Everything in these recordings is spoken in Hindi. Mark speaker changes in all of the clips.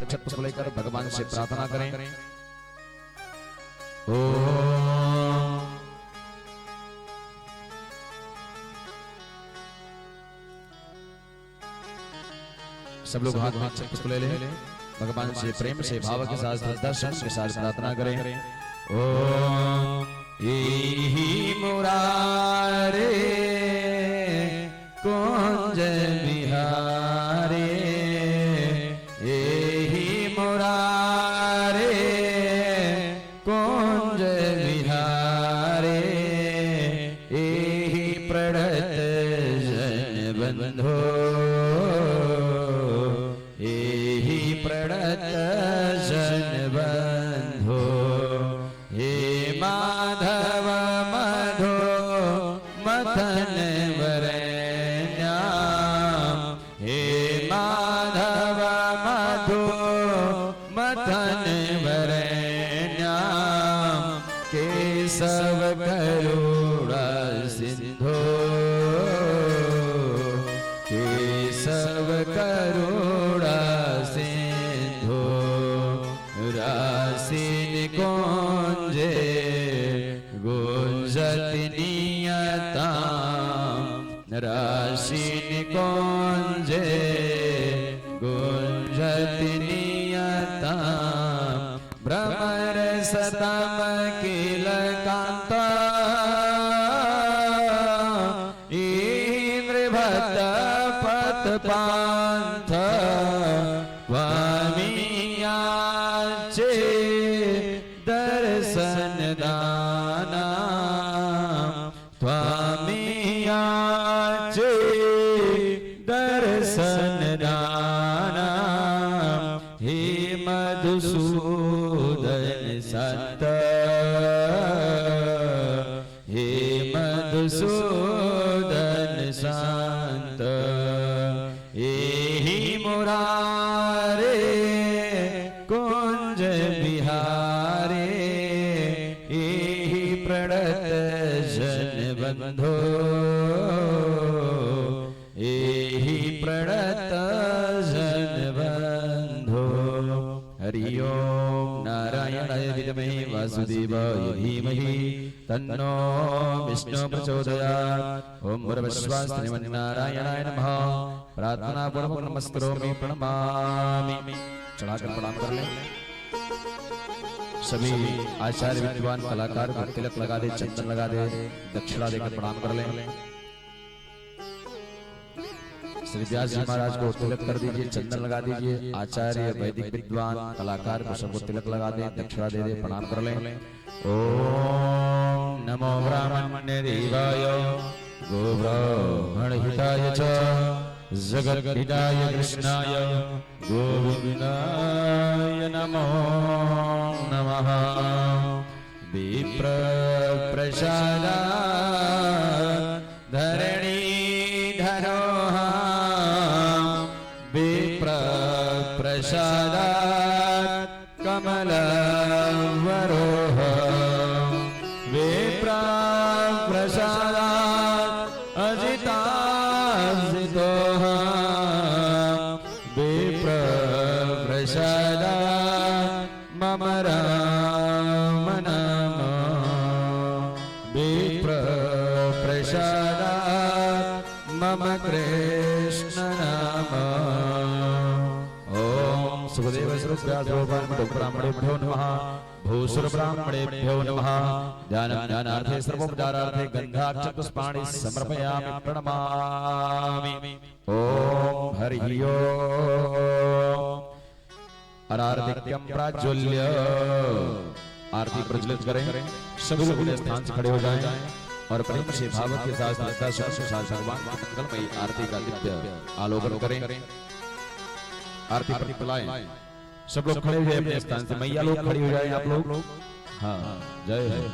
Speaker 1: में छठ पुष्प लेकर भगवान से प्रार्थना करें। ओम सब लोग हाथ में छठ पुष्प ले लें, भगवान से प्रेम से भाव के साथ दर्शन के साथ प्रार्थना करें। ओम एहि मुरारे कुंज बिहारे, एहि मुरारे कुंज बिहारे, एहि प्रणत जन बंधो, एहि प्रणत जन बंधो, हे माधव मधो मथन वरेण्या, हे माधव मधो मथन वरेण्या, केशव करुणा सिंधो, केशव करुणा सिंधो, रासिन कुंजे गुंजति नियतां, रासिन कुंजे गुंजति नियतां, भ्रमर सतम किल कांता, इंद्रभट्ट पथ पांथ, वामियाचे दर्शन दाना, स्वामियाचे दर्शन दाना, हे मधुसूदन संत, हे मधुसूदन संत, एहि मुरारे कुंज बिहारे, एहि प्रणत जन बंधो, एहि प्रणत जन बंधो। हरि ओम नारायणाय विद्महे वासुदेवाय धीमहि तन्नो विष्णु प्रचोदयात्। ओम भूर्भुवस्सुवस्सुनारायणाय नमः। प्रार्थना पूर्वक नमस्करोमि प्रणमामि। चढ़ाकर प्रणाम कर लें। सभी आचार्य विद्वान कलाकार को तिलक लगा दे, चंदन लगा दे, दक्षिणा देकर प्रणाम कर लें। श्री व्यास जी महाराज को तिलक कर दीजिए, चंदन लगा दीजिए। आचार्य वैदिक विद्वान कलाकार को सबको तिलक लगा दे, दक्षिणा दे दे, प्रणाम कर लें। ओम नमो ब्राह्मण्य देवाय गोब्राह्मण हिताय च जगत हिताय कृष्णाय गोविंदाय नमो नमः। विप्र प्रसादात् धरणी धरोः, विप्र प्रसादात् कमलवरोः, विप्र प्रसादात् अजिताजितोः, विप्र प्रसादात् मम राम नाम, विप्र प्रसादात् मम कृष्ण नाम। ओम सुखदेव ब्राह्मणेभ्यो नमः। भूसुर ब्राह्मणेभ्यो नमः। ध्यानार्थे सर्वोपचारार्थे गंधाक्षत पुष्पाणि समर्पयामि प्रणमामि। ओम हरि ओम। आरतिक्यं प्राज्वल्य, आरती प्रज्वलित करें। सभी लोग अपने स्थान से खड़े हो जाएं और प्रेम से भाव के साथ भगवान मंगलमयी आरती का दिव्य आलोकन करें। आरती प्रतिपलाएं। सब लोग खड़े हुए अपने स्थान से। मैया लोग खड़ी हो जाएं आप लोग। हाँ, जय जय।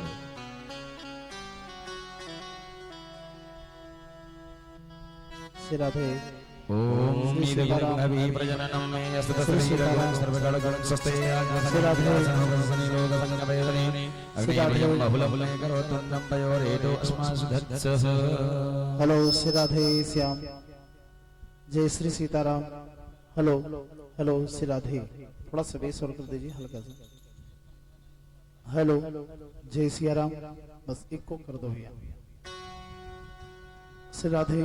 Speaker 2: राधे।
Speaker 1: ओम नीलगंधवी प्रजननं मे यस्तस्रीरगं सर्वगणगं स्वस्ते आज्ञासनोगसनिलोकसंगवेदने अग्निमयं बहुलफले करोतुन्नं पयोरेतो अस्मासु धत्सः।
Speaker 2: हेलो श्री राधे श्याम। जय श्री सीताराम। Hello hello Shri Radhe. थोड़ा सा बेस और कर दीजिए हल्का सा। हेलो, जय सिया राम। बस एक को कर दो भैया। श्री राधे।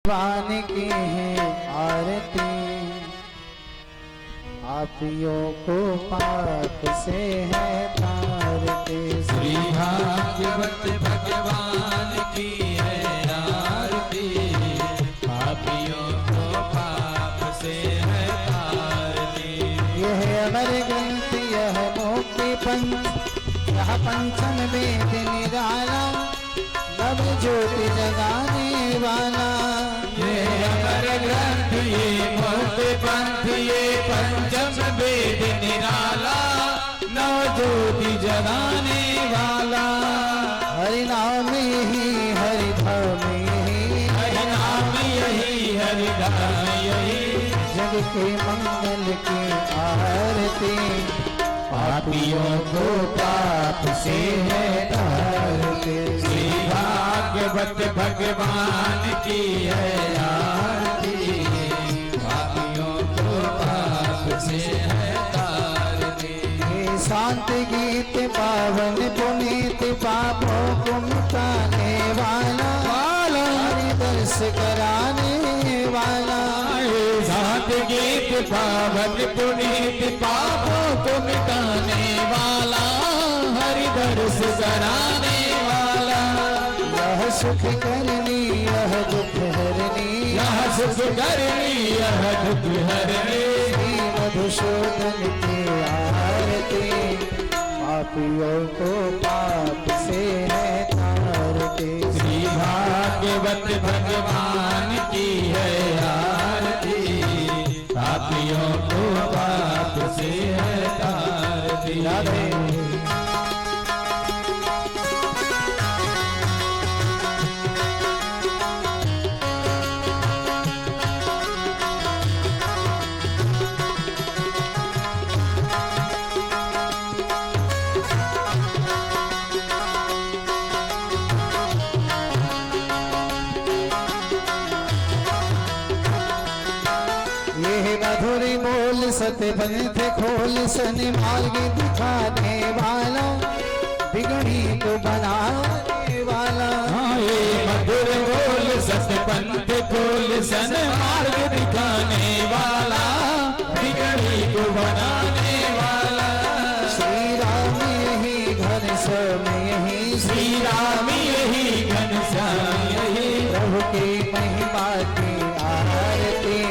Speaker 2: भगवान की है आरती, पापियों को पाप से है तारते।
Speaker 1: श्री भागवत भगवान की है आरती, पापियों को पाप से है तारती।
Speaker 2: यह अमर ग्रंथ, यह मुक्ति पंथ, यह पंचम वेद निराला, नव ज्योति जगाने वाला।
Speaker 1: ये अमर ग्रंथ, ये मुक्ति पंथ, ये पंचम वेद निराला, नव ज्योति जगाने वाला।
Speaker 2: हरि नाम यही, हरि धाम यही,
Speaker 1: हरि नाम यही, हरि धाम यही,
Speaker 2: जग के मंगल की आरती,
Speaker 1: पापियों को पाप से है तारते। श्री भागवत भगवान की है आरती, पापियों को पाप से है तारते।
Speaker 2: ये शांत गीत पावन पुनीत, पापों को मिटाने वाला, हरि दर्श कराने वाला।
Speaker 1: शांत गीत पावन पुनीत, पापों को मिटाने वाला, हरि दर्श कराने वाला।
Speaker 2: यह सुख करनी, यह दुख हरनी,
Speaker 1: यह सुख करनी, यह दुख हरनी।
Speaker 2: श्री मधुसूदन की आरती, पापियों को पाप से है तारते।
Speaker 1: श्री भागवत भगवान की है आरती, पापियों को पाप से है तारती।
Speaker 2: राधे। मधुरी बोल सत्य पंथ खोल, सन मार्ग दिखाने वाला, बिगड़ी को बनाने वाला।
Speaker 1: ये मधुर बोल सत्य पंथ खोल, सन मार्ग दिखाने वाला, बिगड़ी को बनाने वाला।
Speaker 2: श्री राम यही घनश्याम यही,
Speaker 1: श्री राम यही घनश्याम यही,
Speaker 2: प्रभु की महिमा की आरती,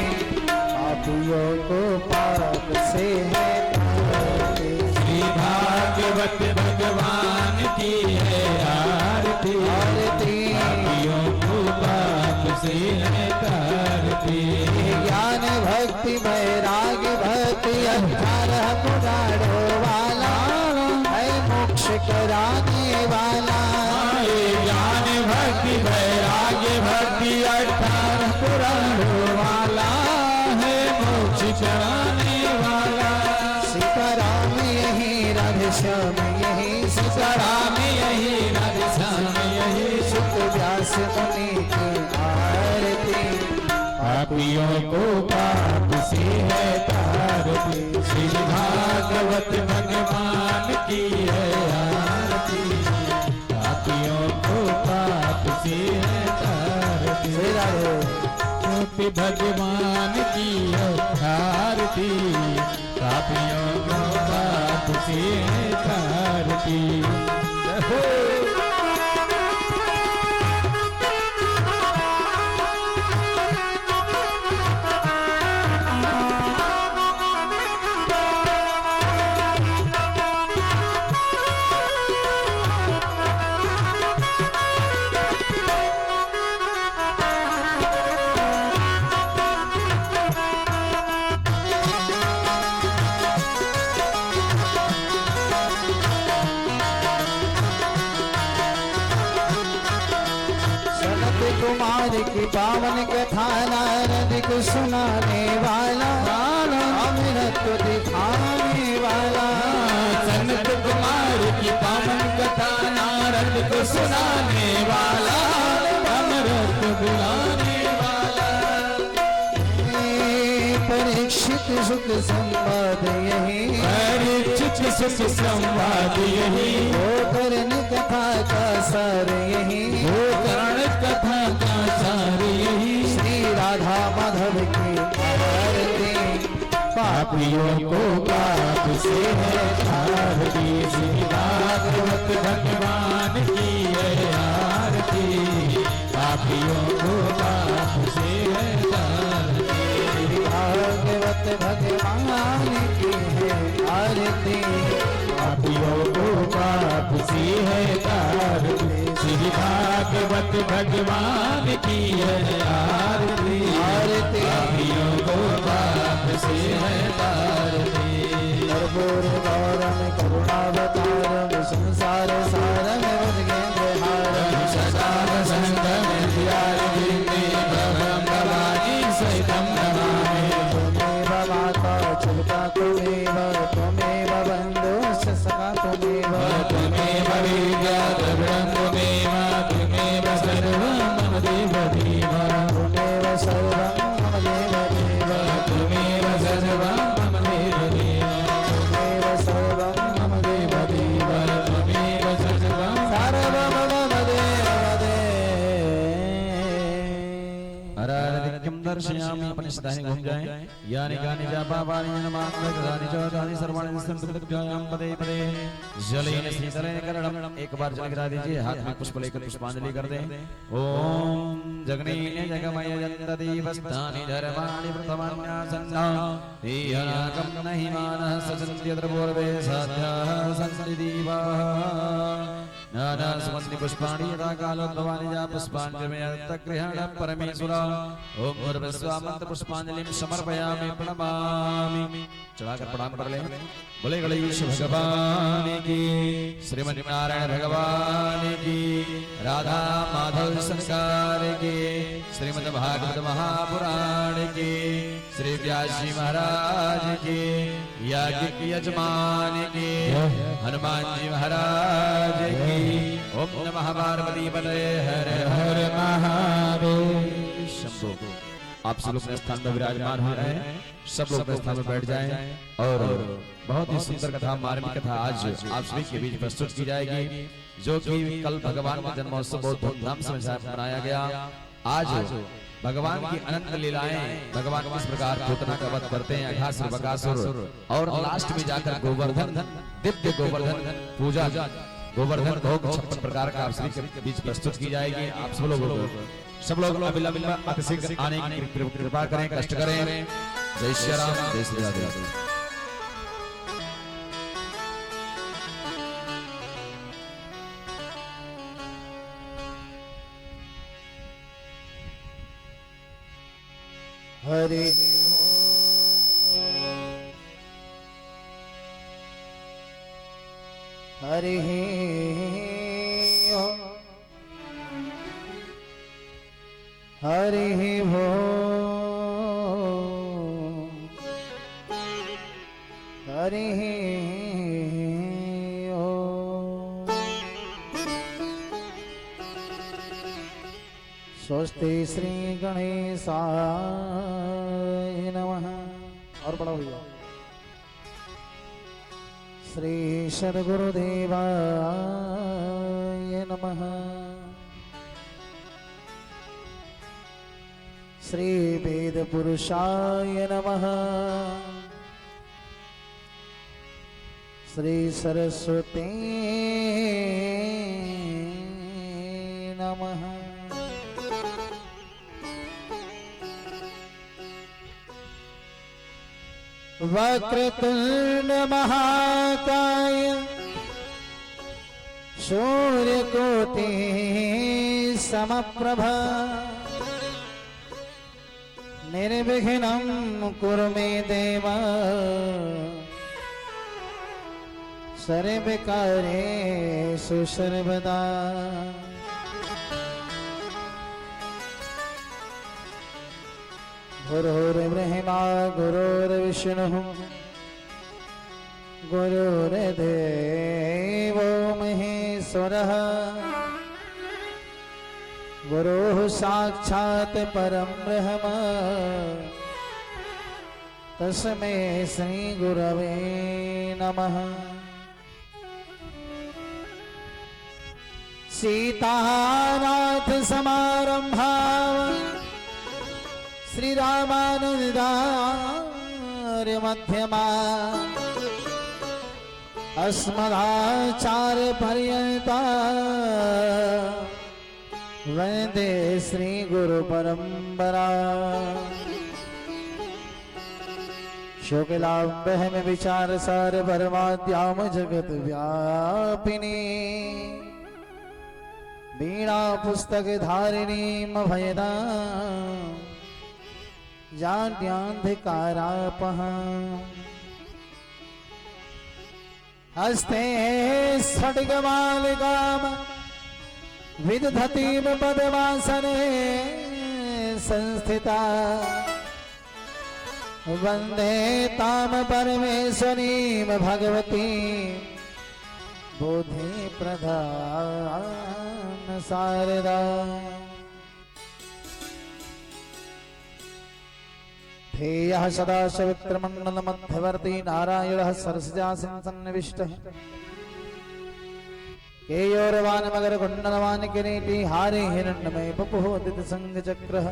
Speaker 2: पापियों को पाप से है तारते।
Speaker 1: श्री भागवत भगवान की है आरती, पापियों को पाप से है तारती।
Speaker 2: ज्ञान भक्ति वैराग्य भक्ति 18 पुराणों वाला, है मोक्ष कराने वाला।
Speaker 1: ज्ञान भक्ति वैराग्य भक्ति 18 पुराणों वाला, है मोक्ष कराने वाला।
Speaker 2: सीताराम यही, राधे श्याम यही,
Speaker 1: सीताराम यही, राधे श्याम यही,
Speaker 2: सुत व्यास मुनि की आरती,
Speaker 1: पापियों को पाप से है तारती। श्री भागवत भगवान की है आरती, पापियों को पाप से है तारती। गोपी भगवान की आरती, पापियों को पाप से है तारती।
Speaker 2: कुमार की पावन कथा नारद को सुनाने वाला, अमृत को दिखाने वाला।
Speaker 1: सनत कुमार की पावन कथा नारद को सुनाने वाला, अमृत दिलाने वाला।
Speaker 2: परीक्षित सुख संवाद यही,
Speaker 1: परीक्षित सुख संवाद यही,
Speaker 2: गोकर्ण कथा का सार यही,
Speaker 1: गोकर्ण कथा का सार यही।
Speaker 2: श्री राधा माधव की आरती,
Speaker 1: पापियों को पाप से है आरती, श्री भागवत भगवान की है आरती। पापियों को पाप से है आरती,
Speaker 2: भागवत भगवान की है आरती।
Speaker 1: पापियों को पाप से है आरती, श्री भागवत भगवान की है आरती। पापियों को पाप से है आरती।
Speaker 2: कर्पूर गौरम करुणावतारम संसार सारम भुजगेंद्र हारम,
Speaker 1: सदाव संगम दियारि भवं भवानी सहितं नमामि।
Speaker 2: त्वमेव माता चुलका त्वमेव, त्वमेव बन्धुश्च सखा त्वमेव,
Speaker 1: त्वमेव विद्या द्रविणं त्वमेव, त्वमेव सर्वं मम देवदेव।
Speaker 2: त्वमेव सर्वं मम देवदेव,
Speaker 1: त्वमेव सर्वं मम देवदेव।
Speaker 2: त्वमेव सर्वं मम देवदेव,
Speaker 1: त्वमेव सर्वं
Speaker 2: सर्वं मम देवदेव।
Speaker 1: अराधिक्यं दर्शयामि अपनिष्ठानि घूम जाए, यानि गानि च पापानि नमानि च दानि सर्वाणि संतुभ्यां पदे पदे। जलेन शीतलेन करणम, एक बार जल गिरा दीजिए, हाथ में पुष्प लेकर पुष्पांजलि कर दें। ओम जगनीन जगमय जन्तदीवस्तानि धर्माणि प्रथमान्यासन्ना, हीयनाकं नहि मानः सचन्त्यत्र पूर्वे साध्याः सन्ति दीवाः। नाना सुगन्धि पुष्पाणि यथा कालोद्भवानि जा पुष्पाञ्जलिर्गृहाण परमेश्वरा। ओम भूर्भुवस्सुवः पुष्पांजलिं समर्पयामि प्रणमामि। चढ़ाकर प्रणाम कर ले। बोले गणेश भगवान की, श्रीमद् नारायण भगवान की, राधा माधव सरकार की, श्रीमद् भागवत महापुराण की, श्री व्यास जी महाराज की, याज्ञिक यजमान की, हनुमान जी महाराज की। ओम नमः पार्वती पतये हर हर महादेव। शंभो। आप सब लोग अपने स्थान में विराजमान हो रहे हैं, सब लोग अपने स्थान में बैठ जाएं। और बहुत ही सुंदर कथा, मार्मिक कथा आज आप सभी के बीच प्रस्तुत की जाएगी, जो कि कल भगवान का जन्मोत्सव बहुत धूमधाम से मनाया गया। आज भगवान की अनंत लीलाएं, भगवान किस प्रकार पूतना का वध करते हैं, अघासुर बकासुर, और लास्ट में जाकर गोवर्धन, दिव्य गोवर्धन पूजा, गोवर्धन भोग 56 प्रकार का आप सभी के बीच प्रस्तुत की जाएगी। आप सब लोग अविलंब अतिशीघ्र आने की कृपा करें, कष्ट करें। जय श्री राम, जय श्री राधे।
Speaker 2: हरि हरि हरि भो हरि स्वस्ति श्री गणेशाय नमः। और पढ़ो भैया। श्री सद्गुरुदेवाय नमः। श्री वेद पुरुषाय नमः। श्री सरस्वती नमः। वक्रतुंड महाकाय सूर्यकोटि समप्रभा निर्विघ्नं कुरु मे देव सर्वकार्येषु सर्वदा। गुरुर्ब्रह्मा गुरुर्विष्णुः गुरुर्देवो महेश्वरः गुरुः साक्षात् परं ब्रह्म तस्मै श्री गुरवे नमः। सीतानाथ समारंभा श्री रामानंदार्य मध्यमा अस्मदाचार्य पर्यंता वंदे श्री गुरु परंपरा। शुक्लांबः में विचार सार परमाद्याम जगत व्यापिनी वीणा पुस्तक धारिणी भयदा जाड्यांधकारापः हस्ते स्फटिकमालिकाम विदधतीम पद्मासने संस्थिता वंदे ताम परमेश्वरीं भगवती बुद्धि प्रधान शारदा। ध्येयः सदा सवित्रमण्डल मध्यवर्ती नारायणः सरसिजासनं सन्निविष्टः केयोरवान मगर कुंडलवान किरीटी हारे हिरण्मय बपुः दितसंगचक्रः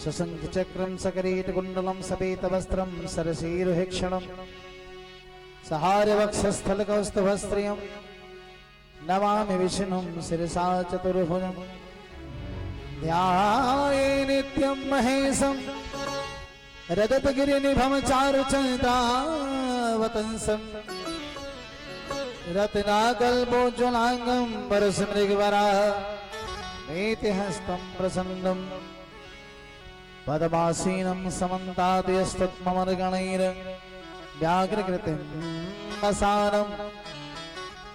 Speaker 2: सशंखचक्रं सकरीट कुंडलं सपीतवस्त्रं सरसीरुहेक्षणं सहारवक्षस्थलकौस्तुभस्त्रियं नमामि विष्णुं शिरसा चतुर्भुजं ध्याये नित्यं महेशं रजतगिरिनिभं चारुचन्द्रावतंसं रत्नाकल्पोज्ज्वलाङ्गं परस्मृगवरा नीतिहस्तं प्रसन्नं पद्मासीनं समन्ताद्यस्तत्ममर्गणैर् व्याघ्रकृतिं वसानं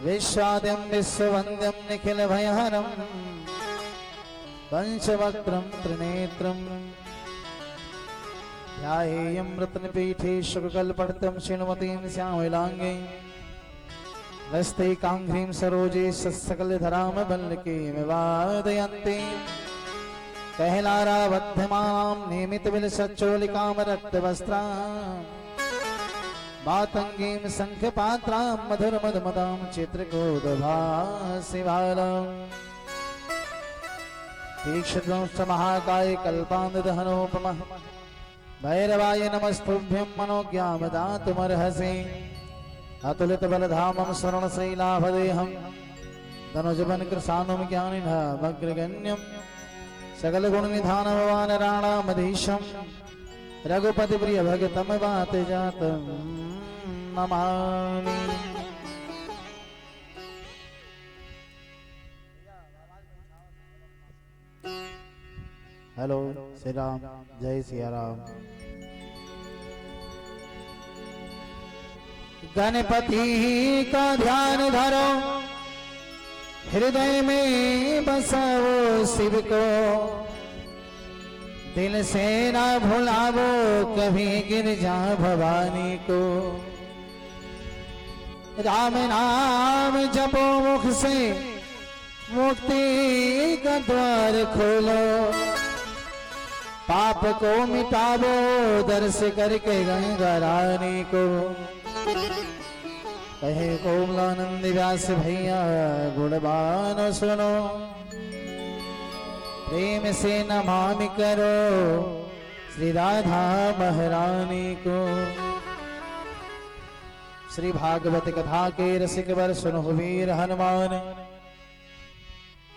Speaker 2: विश्वाद्यं विश्ववन्द्यं निखिलभयहरं पंचवक्त्रं त्रिनेत्रं ध्यायेयं रत्नपीठे शुककल्पर्तं श्रीमतीं श्यामलाङ्गीं वस्त्रैकाङ्घ्रीं सरोजे सकलधरां वल्लकीं वादयन्ती कहलारावध्यमां नियमितविलसच्चोलिकां रक्तवस्त्रां मातङ्गीं शङ्खपात्रां मधुरमधुमदां चित्रकूटभासिवालां तीक्ष्णं च महाकाय कल्पान्धदहनोपमः भैरवाय नमस्तुभ्यं मनोज्ञामदातुमर्हसि अतुलितबलधामं स्वर्णशैलाभदेहं तनुजवनकृशानुं ज्ञानिनमग्रगण्यं सकलगुणनिधानवानराणामधीशं रघुपतिप्रियभगतं वातजातं नमामि। हेलो श्री राम, जय सिया राम। गणपति का ध्यान धरो, हृदय में बसाओ शिव को, दिल से ना भुलावो कभी गिरजा भवानी को। राम नाम जपो मुख से, मुक्ति का द्वार खोलो, पाप को मिटावो दर्श करके गंगा रानी को। कहे कोमलानंद व्यास भैया गुणवान सुनो, प्रेम से नमामि करो श्री राधा महारानी को। श्री भागवत कथा के रसिक वर सुनो वीर हनुमान,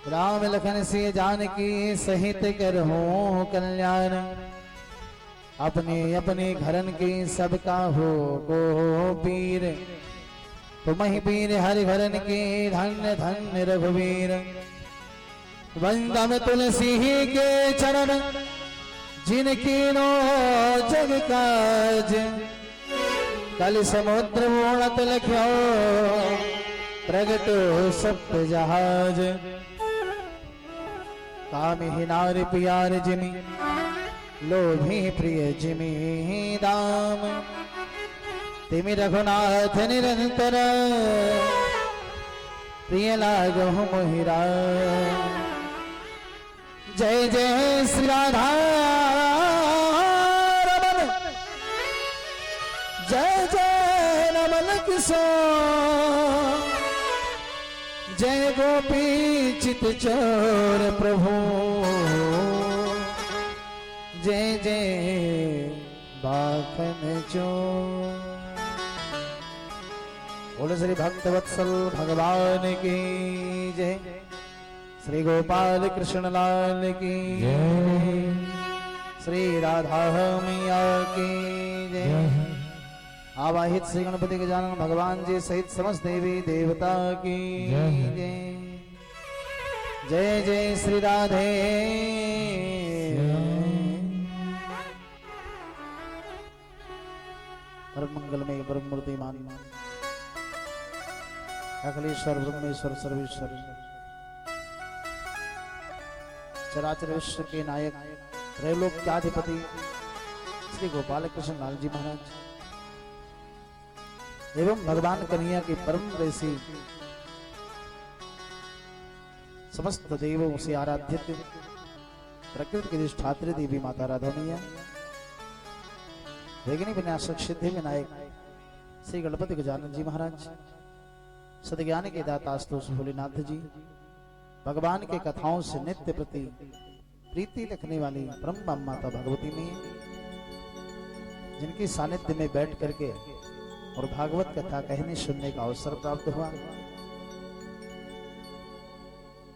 Speaker 2: राम लखन से जानकी सहित करहु कल्याण। अपने अपने घरन के सबका हो को पीर, तुम ही पीर हरि भरन के धन्य धन्य रघुवीर। वंदम तुलसी के चरण, जिनकी नो जग काज, कल समुद्र मोड़त लख्यो प्रगटो सप्त जहाज। कामिही नारी प्यार जिमी, लोभी प्रिय जिमी दाम तिमि रघुनाथ निरंतर प्रिय लागो मोहिरा जय जय श्री राधा रमन जय जय रमन किशोर जय गोपी चित चोर प्रभु जय जय बाखन चोर। बोलो श्री भक्तवत्सल भगवान की जय। श्री गोपाल कृष्ण लाल की जय। श्री राधा मैया की जय। आवाहित श्री गणपति गजानन भगवान जी सहित समस्त देवी देवता की जय। जय जय श्री राधे परम मंगलमय परम मूर्तिमान अखिलेश्वर ब्रह्मेश्वर सर्वेश्वर चराचर विश्व के नायक त्रैलोक्याधिपति श्री गोपाल कृष्ण लाल जी महाराज एवं भगवान कन्हैया की परम प्रेसी समस्त देवों से आराध्यत प्रकृति की अधिष्ठात्री देवी माता राधा मैया वेगिनी विनाशक सिद्धि विनायक श्री गणपति गजानन जी महाराज सदज्ञान के दातास्तु भोलेनाथ जी भगवान के कथाओं से नित्य प्रति प्रीति रखने वाली ब्रह्म माता भगवती मैया जिनकी सानिध्य में बैठ करके और भागवत कथा कहने सुनने का अवसर प्राप्त हुआ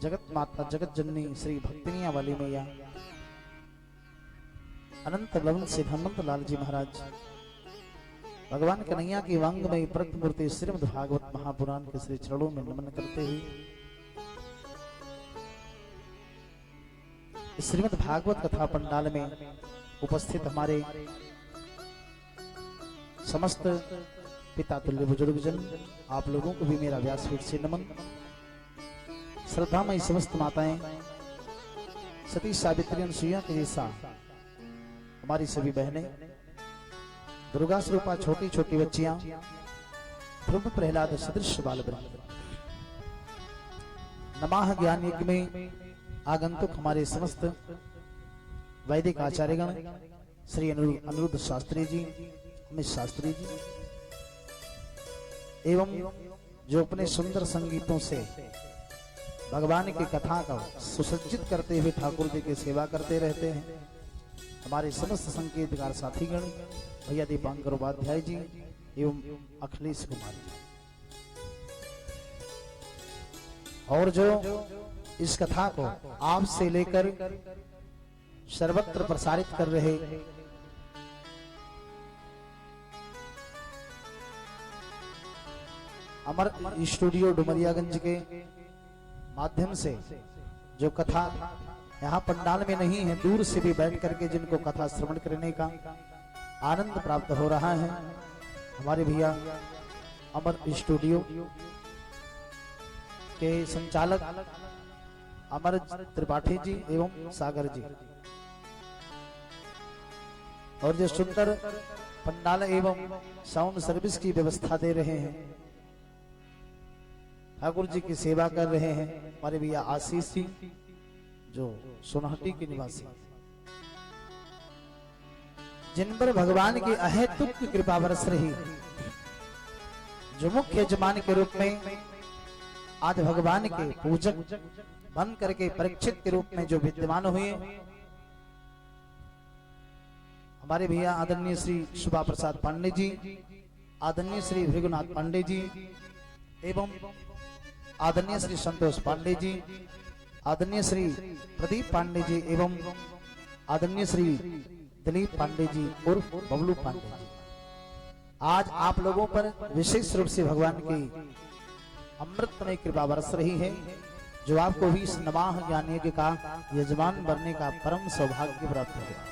Speaker 2: जगत माता जगत जननी श्री भक्तिनिया वाली मैया अनंत लवन से हनुमंत लाल जी महाराज भगवान कन्हैया की वांगमयी प्रतिमूर्ति श्रीमद् भागवत महापुराण के श्री चरणों में नमन करते हुए श्रीमद् भागवत कथा पंडाल में उपस्थित हमारे समस्त पिता तुल्य बुजुर्ग जन आप लोगों को भी मेरा व्यासपीठ से नमन। श्रद्धामयी समस्त माताएं सती सावित्री अनुसुईया के जैसा हमारी सभी बहनें दुर्गा स्वरूपा छोटी छोटी बच्चियां ब्रह्म प्रहलाद सदृश बाल ब्रह्म नमाह ज्ञान यज्ञ में आगंतुक हमारे समस्त वैदिक आचार्यगण श्री अनिरुद्ध शास्त्री जी अमित शास्त्री जी एवं जो अपने सुंदर संगीतों से भगवान की कथा का सुसज्जित करते हुए ठाकुर जी की सेवा करते रहते हैं हमारे समस्त संगीतकार साथीगण भैया दीपांकर उपाध्याय जी एवं अखिलेश कुमार जी और जो इस कथा को आपसे लेकर सर्वत्र प्रसारित कर रहे अमर स्टूडियो डुमरियागंज के माध्यम से जो कथा यहाँ पंडाल में नहीं है दूर से भी बैठ करके जिनको कथा श्रवण करने का आनंद प्राप्त हो रहा है हमारे भैया अमर स्टूडियो के संचालक अमर त्रिपाठी जी एवं सागर जी और जो सुंदर पंडाल एवं साउंड सर्विस की व्यवस्था दे रहे हैं ठाकुर जी की सेवा कर रहे हैं हमारे भैया आशीष जी जो सोनाहटी के निवासी जिन पर भगवान की अहेतुक कृपा बरस रही जो मुख्य यजमान के रूप में आज भगवान के पूजक बन करके परीक्षित के रूप में जो विद्यमान हुए हमारे भैया आदरणीय श्री शुभा प्रसाद पांडे जी आदरणीय श्री भृगुनाथ पांडे जी एवं आदरणीय श्री संतोष पांडे जी आदरणीय श्री प्रदीप पांडे जी एवं आदरणीय श्री दिलीप पांडे जी उर्फ बबलू पांडे जी आज आप लोगों पर विशेष रूप से भगवान की अमृतमय कृपा बरस रही है जो आपको भी इस नमाह ज्ञान यज्ञ का यजमान बनने का परम सौभाग्य प्राप्त हुआ।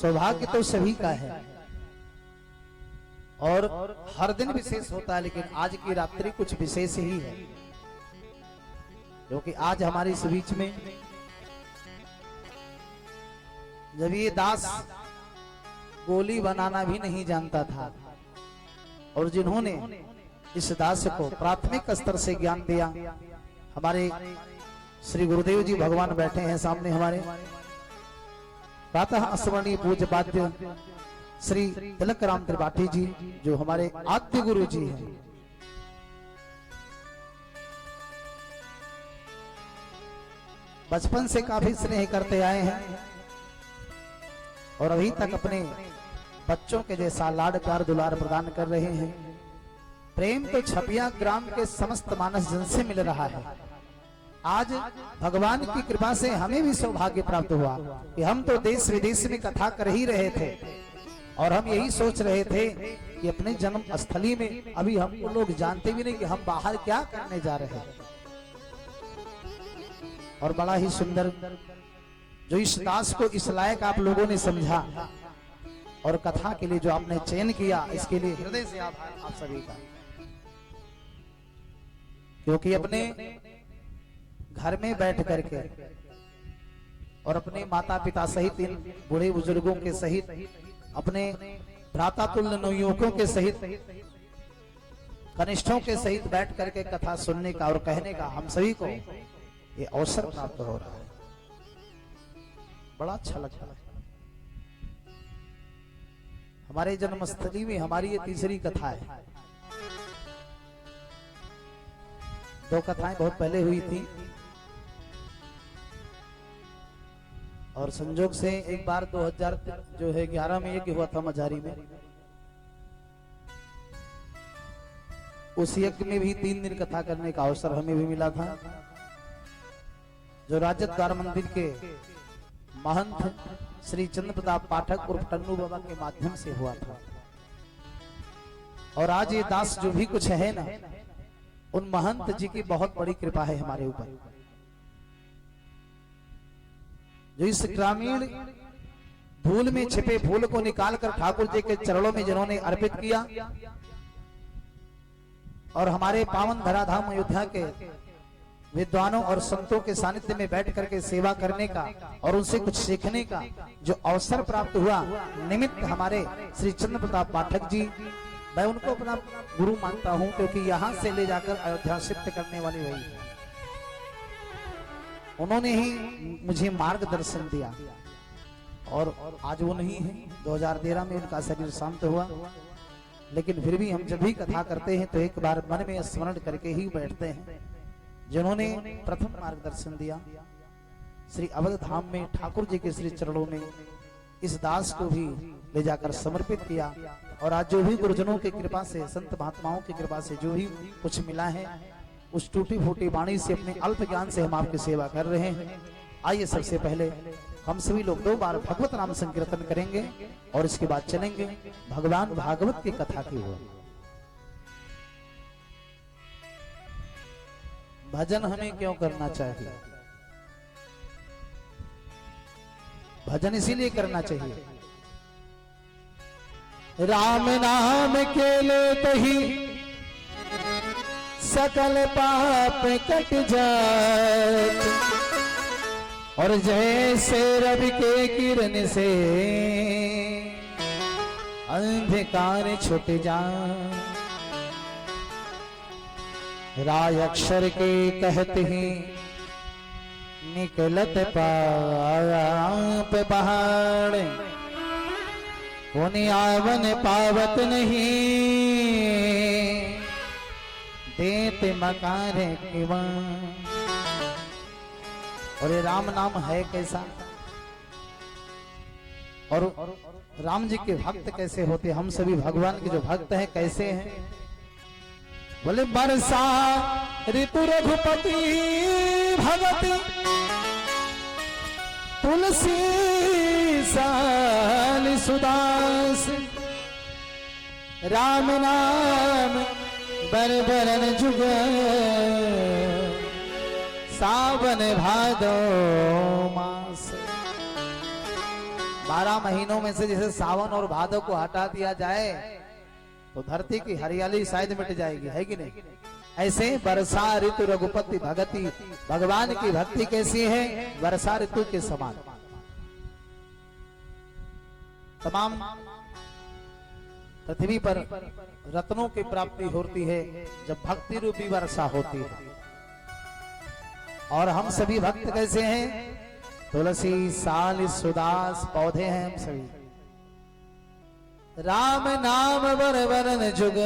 Speaker 2: सौभाग्य तो सभी का है और हर दिन विशेष होता है लेकिन आज की रात्रि कुछ विशेष ही है क्योंकि आज हमारे इस बीच में जब ये दास गोली बनाना भी नहीं जानता था और जिन्होंने इस दास को प्राथमिक स्तर से ज्ञान दिया, हमारे श्री गुरुदेव जी भगवान बैठे हैं सामने हमारे, प्रातः स्मरणीय पूज्य पाद्य श्री तिलक राम त्रिपाठी जी, जो हमारे आद्य गुरु जी हैं। बचपन से काफी स्नेह करते आए हैं और अभी तक अपने बच्चों के जैसा लाड प्यार दुलार प्रदान कर रहे हैं। प्रेम तो छपिया ग्राम के समस्त मानस जन से मिल रहा है। आज भगवान की कृपा से हमें भी सौभाग्य प्राप्त हुआ कि हम तो देश विदेश में कथा कर ही रहे थे और हम यही सोच रहे थे कि अपने जन्म स्थली में अभी हम लोग जानते भी नहीं कि हम बाहर क्या करने जा रहे हैं। और बड़ा ही सुंदर जो इस दास को इस लायक आप लोगों ने समझा और कथा के लिए जो आपने चयन किया, इसके लिए हृदय से आभार आप सभी का। क्योंकि अपने घर में बैठ करके और अपने माता पिता सहित इन बूढ़े बुजुर्गों के सहित अपने भ्राता तुल्य नवयुवकों के सहित कनिष्ठों के सहित बैठ करके कथा सुनने का और कहने का हम सभी को ये अवसर प्राप्त हो रहा है। बड़ा अच्छा लगता है। हमारे जन्मस्थली में हमारी ये तीसरी कथा है। दो कथाएं बहुत पहले हुई थी और संजोग से एक बार 2011 में यज्ञ हुआ था मझारी में। उस यज्ञ में भी 3 दिन कथा करने का अवसर हमें भी मिला था, जो राज्य द्वार मंदिर के महंत श्री चंद्र प्रताप पाठक उर्फ टन्नू बाबा के माध्यम से हुआ था। और आज ये दास जो भी कुछ है ना, उन महंत जी की बहुत बड़ी कृपा है हमारे ऊपर, जो इस ग्रामीण धूल में छिपे फूल को निकालकर ठाकुर जी के चरणों में जिन्होंने अर्पित किया और हमारे पावन धराधाम अयोध्या के विद्वानों और संतों के सानिध्य में बैठ करके सेवा करने का और उनसे कुछ सीखने का जो अवसर प्राप्त हुआ, निमित्त हमारे श्री चंद्र प्रताप पाठक जी, मैं उनको अपना गुरु मानता हूं, क्योंकि यहां से ले जाकर अयोध्या शिफ्ट करने वाले वही है। उन्होंने ही मुझे मार्गदर्शन दिया और आज वो नहीं है। 2013 में उनका शरीर शांत हुआ, लेकिन फिर भी हम जब भी कथा करते हैं तो एक बार मन में स्मरण करके ही बैठते हैं जिन्होंने प्रथम मार्गदर्शन दिया। श्री अवध धाम में ठाकुर जी के श्री चरणों में इस दास को भी ले जाकर समर्पित किया और आज जो भी गुरुजनों की कृपा से, संत महात्माओं की कृपा से जो भी कुछ मिला है, उस टूटी फूटी वाणी से, अपने अल्प ज्ञान से हम आपकी सेवा कर रहे हैं। आइए सबसे पहले हम सभी लोग 2 बार भगवत नाम संकीर्तन करेंगे और इसके बाद चलेंगे भगवान भागवत की कथा की ओर। भजन हमें क्यों करना चाहिए? भजन इसीलिए करना चाहिए, राम नाम के लेते ही सकल पाप कट जाए और जैसे रवि के किरण से अंधकार छूट जाए। राय अक्षर के कहते ही निकलत पाप पहाड़, उन्हें आवन पावत नहीं देते मकार किवा। और ये राम नाम है कैसा, और राम जी के भक्त कैसे होते, हम सभी भगवान के जो भक्त हैं कैसे हैं? बोले बरसा ऋतु रघुपति भगति तुलसी साल सुदास, राम नाम बरबरन जुग सावन भादो मास। 12 महीनों में से जैसे सावन और भादो को हटा दिया जाए तो धरती की हरियाली शायद मिट जाएगी, है कि नहीं? ऐसे वर्षा ऋतु रघुपति भगति, भगवान की भक्ति कैसी है? वर्षा ऋतु के समान। तमाम पृथ्वी पर रत्नों की प्राप्ति होती है जब भक्ति रूपी वर्षा होती है। और हम सभी भक्त कैसे हैं? तुलसी साल सुदास पौधे हैं हम सभी। राम नाम वर वरण जुग,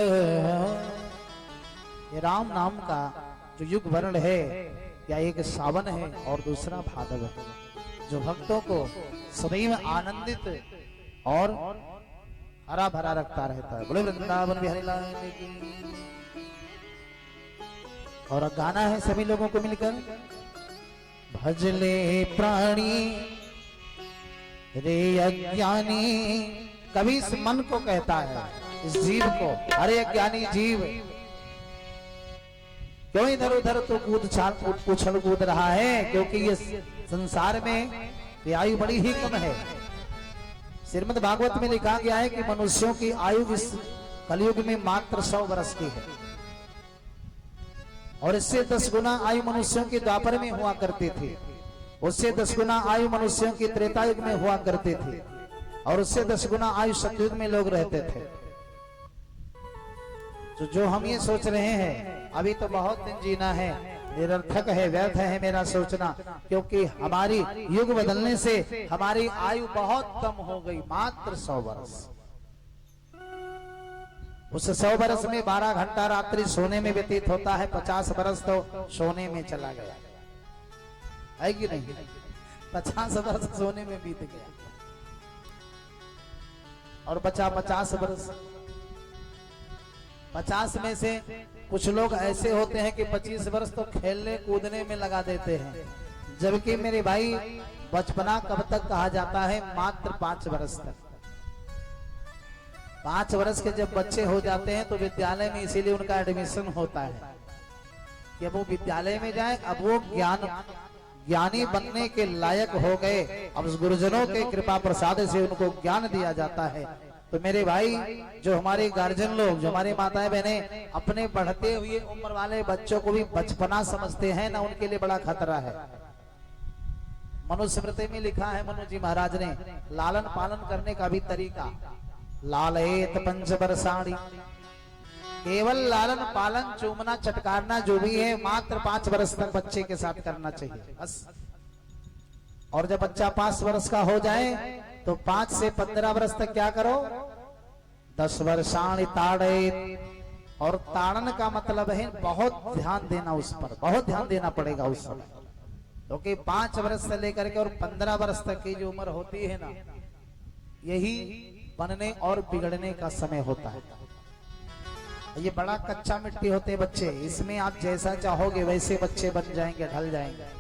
Speaker 2: ये राम नाम का जो युग वर्ण है या एक सावन है और दूसरा भादव है, जो भक्तों को सदैव आनंदित और हरा भरा रखता रहता है। बोले वृंदावन बिहारी लाल की। और गाना है सभी लोगों को मिलकर, भजले प्राणी रे अज्ञानी। कभी इस मन को कहता है, इस जीव को, अरे अज्ञानी जीव क्यों इधर उधर तो उछल कूद रहा है? क्योंकि ये संसार में ये आयु बड़ी ही कम है। श्रीमद् भागवत में लिखा गया है कि मनुष्यों की आयु इस कलयुग में मात्र 100 वर्ष की है, और इससे 10 गुना आयु मनुष्यों की द्वापर में हुआ करती थी, उससे 10 गुना आयु मनुष्यों की त्रेता युग में हुआ करती थी, और उससे 10 गुना आयु सतयुग में लोग रहते थे। तो जो हम ये सोच रहे हैं अभी तो बहुत दिन जीना है, निरर्थक है, व्यर्थ है मेरा सोचना, क्योंकि हमारी युग बदलने से हमारी आयु बहुत कम हो गई, मात्र 100 वर्ष। उस 100 वर्ष में 12 घंटा रात्रि सोने में व्यतीत होता है, 50 वर्ष तो सोने में चला गया है कि नहीं? 50 वर्ष सोने में बीत गया और बचा 50 वर्ष। 50 में से कुछ लोग ऐसे होते हैं कि 25 वर्ष तो खेलने कूदने में लगा देते हैं, जबकि मेरे भाई बचपना कब तक कहा जाता है? मात्र 5 वर्ष तक। 5 वर्ष के जब बच्चे हो जाते हैं तो विद्यालय में इसीलिए उनका एडमिशन होता है कि अब वो विद्यालय में जाए, अब वो ज्ञानी बनने के लायक हो गए, अब उस गुरुजनों के कृपा प्रसाद से उनको ज्ञान दिया जाता है। तो मेरे भाई, जो हमारे गार्जियन लोग, जो हमारे माताएं बहनें अपने बढ़ते हुए उम्र वाले बच्चों को भी बचपना समझते हैं ना, उनके लिए बड़ा खतरा है। मनुस्मृति में लिखा है मनु जी महाराज ने, लालन पालन करने का भी तरीका, लालयेत पंच वर्षाणि, केवल लालन पालन चूमना चटकारना जो भी है मात्र 5 वर्ष तक बच्चे के साथ करना चाहिए बस। और जब बच्चा 5 वर्ष का हो जाए तो 5 से 15 वर्ष तक क्या करो? 10 वर्षाणि ताड़येत। और ताड़न का मतलब है बहुत ध्यान देना, उस पर बहुत ध्यान देना पड़ेगा उस समय, क्योंकि 5 वर्ष से लेकर के और 15 वर्ष तक की जो उम्र होती है ना, यही बनने और बिगड़ने का समय होता है। ये बड़ा कच्चा मिट्टी होते हैं बच्चे, इसमें आप जैसा चाहोगे वैसे बच्चे बन जाएंगे, ढल जाएंगे।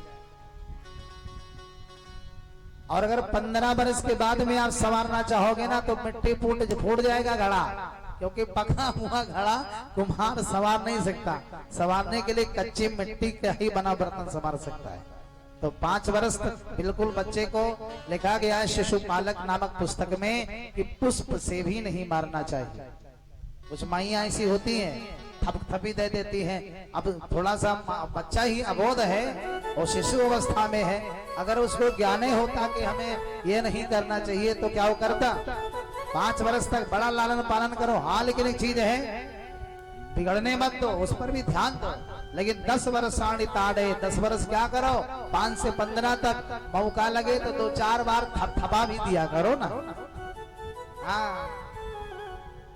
Speaker 2: और अगर 15 वर्ष के बाद में आप संवारना चाहोगे ना तो मिट्टी फूट जाएगा घड़ा, क्योंकि पका हुआ घड़ा कुम्हार संवार नहीं सकता। संवारने के लिए कच्ची मिट्टी का ही बना बर्तन संवार सकता है। तो 5 वर्ष तक बिल्कुल बच्चे को लिखा गया है शिशुपालक नामक पुस्तक में कि पुष्प से भी नहीं मारना चाहिए। कुछ माइयां ऐसी होती हैं, थपथपी दे देती हैं। अब थोड़ा सा बच्चा ही अबोध है और शिशु अवस्था में है, अगर उसको ज्ञान होता कि हमें ये नहीं करना चाहिए तो क्या वो करता? 5 वर्ष तक बड़ा लालन पालन करो। हाँ, लेकिन एक चीज है, बिगड़ने मत दो, उस पर भी ध्यान दो। लेकिन 10 वर्षाणि ताड़े, 10 वर्ष क्या करो? 5 से 15 तक मौका लगे तो 2-4 बार थपथपा भी दिया करो ना। हाँ,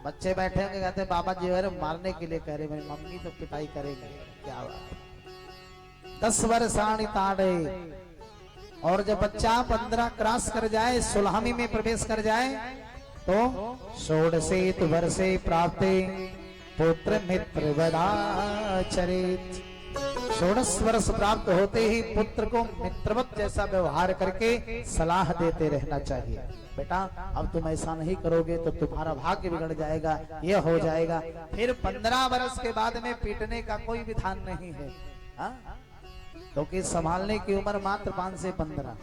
Speaker 2: बच्चे बैठे होंगे, कहते बाबा जी अरे मारने के लिए कह रहे, मेरी मम्मी तो पिटाई करेगी। क्या बात? 10 वर्षाणि ताड़े। और जब बच्चा 15 क्रॉस कर जाए, 16वीं में प्रवेश कर जाए तो 16 वर्षे प्राप्ते पुत्र मित्र वदाचरित। 16 वर्ष प्राप्त होते ही पुत्र को मित्रवत जैसा व्यवहार करके सलाह देते रहना चाहिए। बेटा अब तुम ऐसा नहीं करोगे तो तुम्हारा भाग्य बिगड़ जाएगा, ये हो जाएगा। फिर 15 वर्ष के बाद में पीटने का कोई विधान नहीं है, क्योंकि संभालने की उम्र मात्र 5 से 15।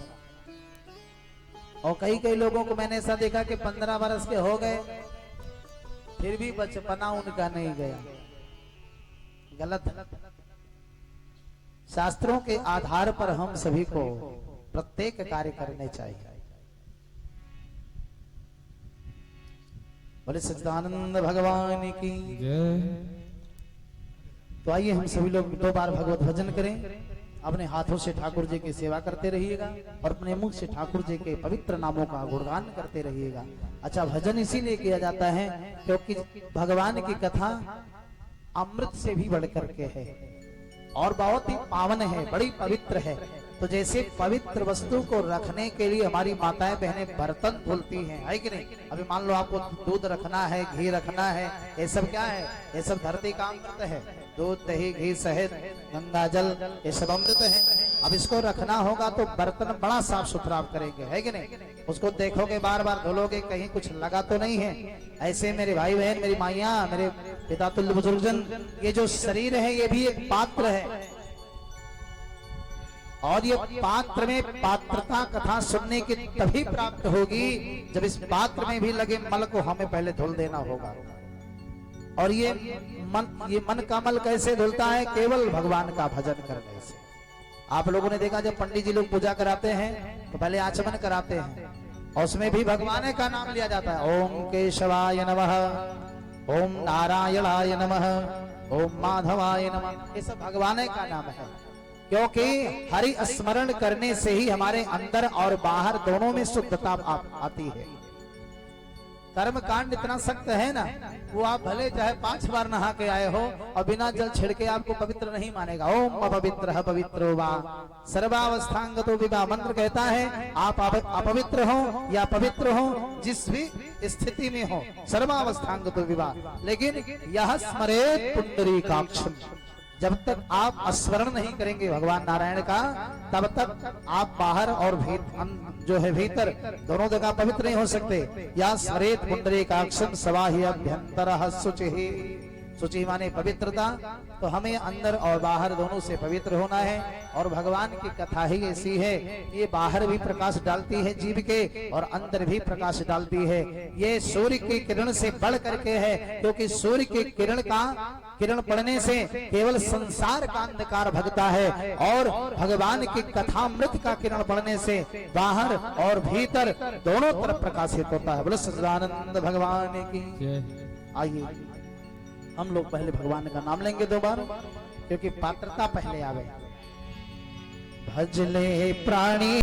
Speaker 2: और कई लोगों को मैंने ऐसा देखा कि 15 वर्ष के हो गए फिर भी बचपना उनका नहीं गया। गलत। शास्त्रों के आधार पर हम सभी को प्रत्येक कार्य करने चाहिए। बोले सच्चिदानंद भगवान की।
Speaker 1: जय।
Speaker 2: तो आइए हम सभी लोग 2 बार भगवत भजन करें। अपने हाथों से ठाकुर जी की सेवा करते रहिएगा और अपने मुख से ठाकुर जी के पवित्र नामों का गुणगान करते रहिएगा। अच्छा, भजन इसीलिए किया जाता है क्योंकि भगवान की कथा अमृत से भी बढ़ करके है और बहुत ही पावन है, बड़ी पवित्र है। तो जैसे पवित्र वस्तु को रखने के लिए हमारी माताएं बहनें बर्तन धुलती हैं, है कि नहीं। अभी मान लो आपको दूध रखना है, घी रखना है, ये सब क्या है, ये सब धरती का अमृत है। दूध, दही, घी, शहद, गंगा जल, ये सब अमृत है। अब इसको रखना होगा तो बर्तन बड़ा साफ सुथरा आप करेंगे, है कि नहीं। उसको देखोगे, बार बार धुलोगे, कहीं कुछ लगा तो नहीं है। ऐसे मेरे भाई बहन, मेरी माइया, मेरे पिता तुल्य बुजुर्गजन, ये जो शरीर है ये भी एक पात्र है और ये पात्र में पात्रता कथा सुनने की तभी प्राप्त होगी जब इस पात्र में भी लगे मल को हमें पहले धुल देना होगा। और ये मन का मल कैसे धुलता है, केवल भगवान का भजन करने से। आप लोगों ने देखा जब पंडित जी लोग पूजा कराते हैं तो पहले आचमन कराते हैं और उसमें भी भगवान का नाम लिया जाता है। ओम केशवाय नमः, ओम नारायणाय नमः, ओम माधवाय नमः, ये सब भगवान का नाम है। क्योंकि हरि स्मरण करने से ही हमारे अंदर और बाहर दोनों में शुद्धता आती है। कर्म कांड इतना सख्त है ना, वो आप भले चाहे 5 बार नहा के आए हो और बिना जल छिड़के आपको पवित्र नहीं मानेगा। ओम अपवित्र पवित्रो वा सर्वावस्थांगतो विवा मंत्र कहता है आप अपवित्र हो या पवित्र हो, जिस भी स्थिति में हो, सर्वावस्थांगतो विवा। लेकिन यह स्मरेत पुंडरीकाक्षम, जब तक आप स्मरण नहीं करेंगे भगवान नारायण का, तब तक आप बाहर और जो है भीतर दोनों जगह पवित्र नहीं हो सकते। या स्मरेत पुंडरीकाक्षम सवाहि अभ्यंतरः शुचिः, शुचि माने पवित्रता। तो हमें अंदर और बाहर दोनों से पवित्र होना है। और भगवान की कथा ही ऐसी है, ये बाहर भी प्रकाश डालती है जीव के और अंदर भी प्रकाश डालती है। ये सूर्य की किरण से बढ़ करके है, क्योंकि सूर्य की किरण पड़ने से केवल संसार का अंधकार भगता है और भगवान की कथामृत का किरण पड़ने से बाहर और भीतर दोनों तरफ प्रकाशित होता है। बोलो सच्चिदानंद भगवान की। आइए हम लोग पहले भगवान का नाम लेंगे 2 बार, क्योंकि पात्रता पहले आवे। भजले प्राणी